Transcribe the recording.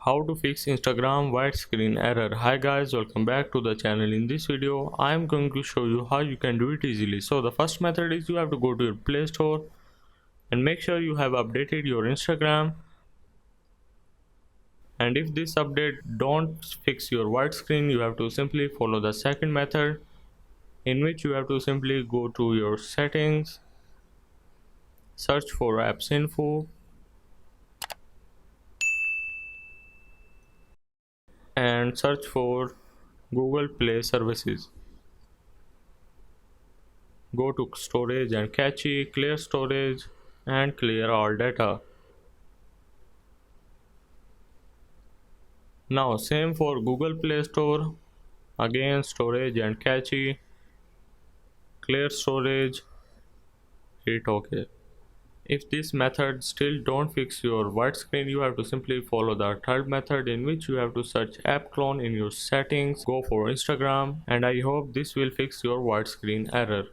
How to fix Instagram white screen error. Hi guys, welcome back to the channel. In this video I am going to show you how you can do it easily. So the first method is you have to go to your Play Store and make sure you have updated your Instagram, and if this update don't fix your white screen, you have to simply follow the second method, in which you have to simply go to your settings, search for apps info, and search for Google Play services. Go to storage and cache, clear storage and clear all data. Now same for Google Play Store, again storage and cache, clear storage, hit OK. If this method still don't fix your white screen, you have to simply follow the third method, in which you have to search app clone in your settings, go for Instagram, and I hope this will fix your white screen error.